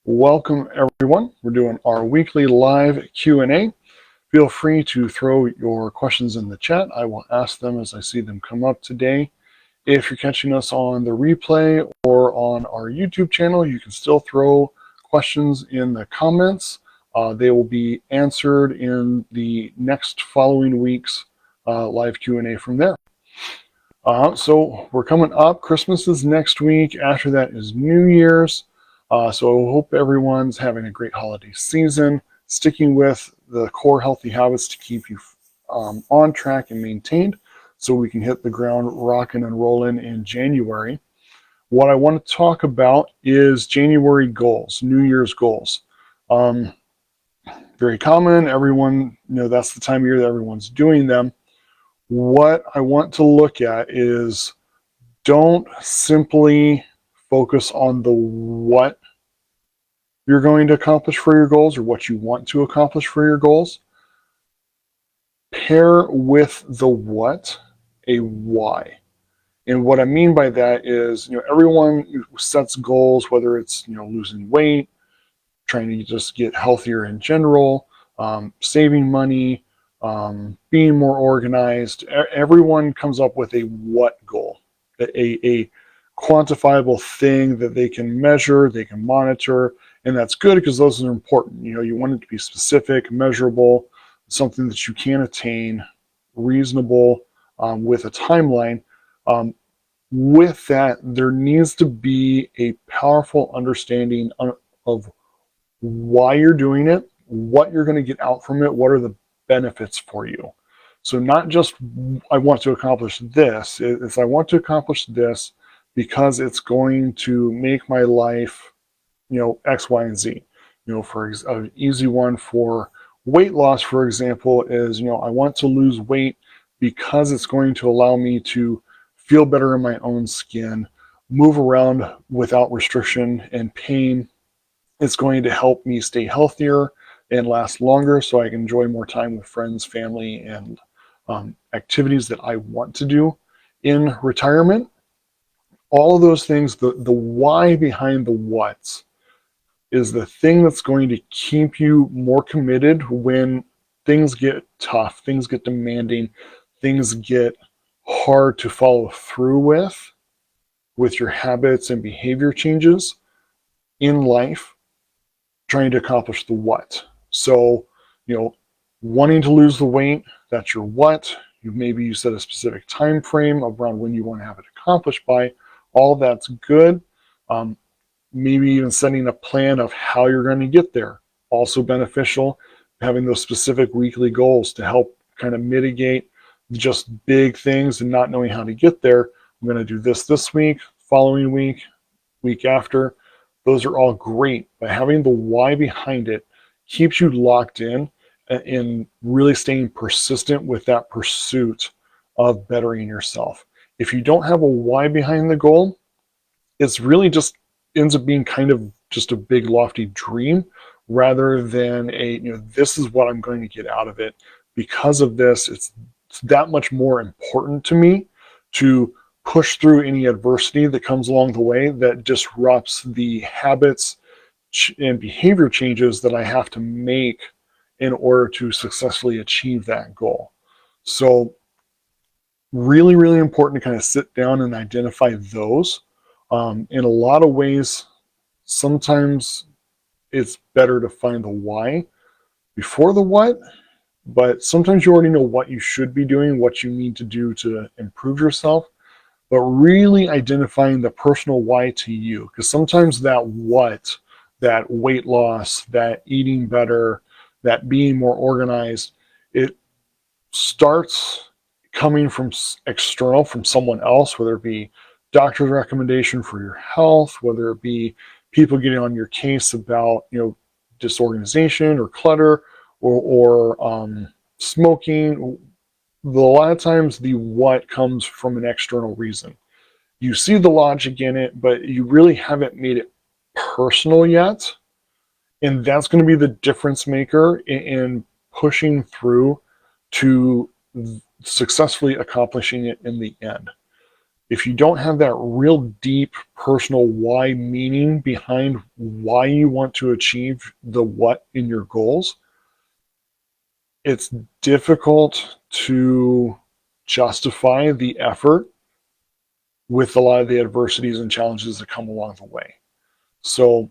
Welcome everyone. We're doing our weekly live Q&A. Feel free to throw your questions in the chat. I will ask them as I see them come up today. If you're catching us on the replay or on our YouTube channel, you can still throw questions in the comments. They will be answered in the next following week's live Q&A from there. So we're coming up. Christmas is next week. After that is New Year's. So I hope everyone's having a great holiday season, sticking with the core healthy habits to keep you on track and maintained so we can hit the ground rocking and rolling in January. What I want to talk about is January goals, New Year's goals. Very common. Everyone, that's the time of year that everyone's doing them. What I want to look at is don't simply focus on the what you're going to accomplish for your goals or what you want to accomplish for your goals. Pair with the what a why. And what I mean by that is, everyone sets goals, whether it's, losing weight, trying to just get healthier in general, saving money, being more organized. Everyone comes up with a what goal, a quantifiable thing that they can measure, they can monitor, and that's good because those are important. You want it to be specific, measurable, something that you can attain, reasonable, with a timeline. With that, there needs to be a powerful understanding of why you're doing it, what you're going to get out from it, what are the benefits for you. So not just I want to accomplish this, it's I want to accomplish this because it's going to make my life, X, Y, and Z. For an easy one for weight loss, for example, is, I want to lose weight because it's going to allow me to feel better in my own skin, move around without restriction and pain. It's going to help me stay healthier and last longer so I can enjoy more time with friends, family, and activities that I want to do in retirement. All of those things, the why behind the what's is the thing that's going to keep you more committed when things get tough, things get demanding, things get hard to follow through with your habits and behavior changes in life, trying to accomplish the what. So, wanting to lose the weight, that's your what. Maybe you set a specific time frame around when you want to have it accomplished by. All that's good. Maybe even setting a plan of how you're going to get there. Also beneficial, having those specific weekly goals to help kind of mitigate just big things and not knowing how to get there. I'm going to do this week, following week, week after. Those are all great, but having the why behind it keeps you locked in and really staying persistent with that pursuit of bettering yourself. If you don't have a why behind the goal, it's really just ends up being kind of just a big lofty dream rather than this is what I'm going to get out of it. Because of this, it's that much more important to me to push through any adversity that comes along the way that disrupts the habits and behavior changes that I have to make in order to successfully achieve that goal. So really, really important to kind of sit down and identify those. In a lot of ways, sometimes it's better to find the why before the what, but sometimes you already know what you should be doing, what you need to do to improve yourself, but really identifying the personal why to you, because sometimes that what, that weight loss, that eating better, that being more organized, it starts coming from external, from someone else, whether it be doctor's recommendation for your health, whether it be people getting on your case about, disorganization or clutter or smoking. A lot of times the what comes from an external reason. You see the logic in it, but you really haven't made it personal yet. And that's going to be the difference maker in pushing through to successfully accomplishing it in the end. If you don't have that real deep personal why meaning behind why you want to achieve the what in your goals, it's difficult to justify the effort with a lot of the adversities and challenges that come along the way. So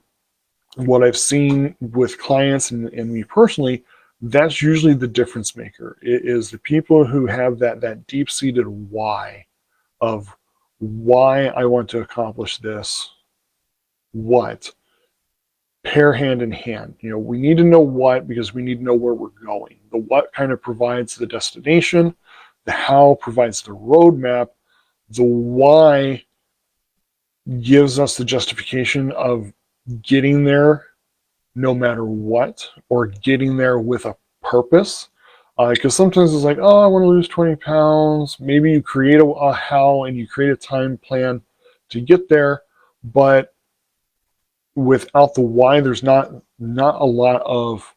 what I've seen with clients and me personally, that's usually the difference maker. It is the people who have that deep-seated why of why I want to accomplish this, what, pair hand in hand. We need to know what because we need to know where we're going. The what kind of provides the destination, the how provides the roadmap, the why gives us the justification of getting there no matter what, or getting there with a purpose. Because sometimes it's like, oh, I want to lose 20 pounds. Maybe you create a how and you create a time plan to get there, but without the why, there's not a lot of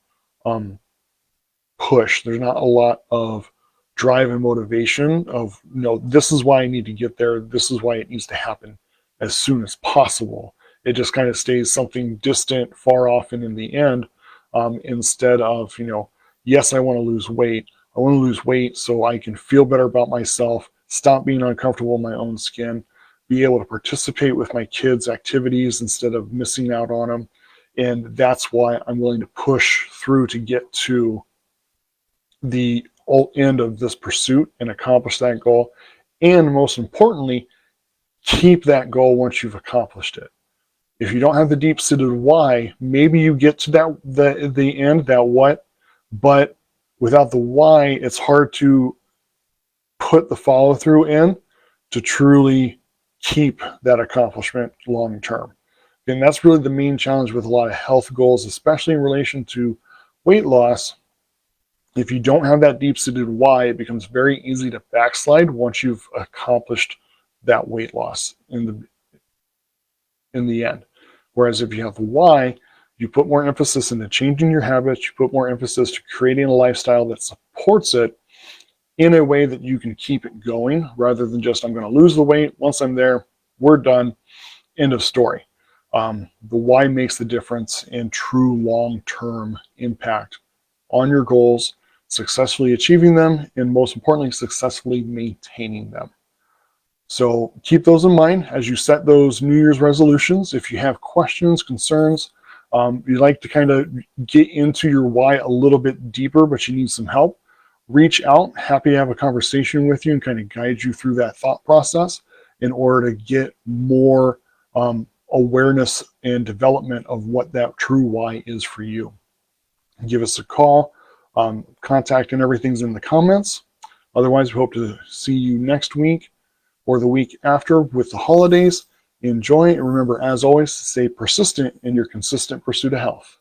push. There's not a lot of drive and motivation of, this is why I need to get there. This is why it needs to happen as soon as possible. It just kind of stays something distant, far off, and in the end, instead of, yes, I want to lose weight. I want to lose weight so I can feel better about myself, stop being uncomfortable in my own skin, be able to participate with my kids' activities instead of missing out on them. And that's why I'm willing to push through to get to the end of this pursuit and accomplish that goal. And most importantly, keep that goal once you've accomplished it. If you don't have the deep-seated why, maybe you get to the end, that what, but without the why, it's hard to put the follow-through in to truly keep that accomplishment long-term. And that's really the main challenge with a lot of health goals, especially in relation to weight loss. If you don't have that deep-seated why, it becomes very easy to backslide once you've accomplished that weight loss in the end. Whereas if you have the why, you put more emphasis into changing your habits, you put more emphasis to creating a lifestyle that supports it in a way that you can keep it going rather than just, I'm going to lose the weight. Once I'm there, we're done. End of story. The why makes the difference in true long-term impact on your goals, successfully achieving them, and most importantly, successfully maintaining them. So keep those in mind as you set those New Year's resolutions. If you have questions, concerns, you'd like to kind of get into your why a little bit deeper, but you need some help, reach out. Happy to have a conversation with you and kind of guide you through that thought process in order to get more awareness and development of what that true why is for you. Give us a call. Contact and everything's in the comments. Otherwise, we hope to see you next week or the week after with the holidays. Enjoy, and remember, as always, stay persistent in your consistent pursuit of health.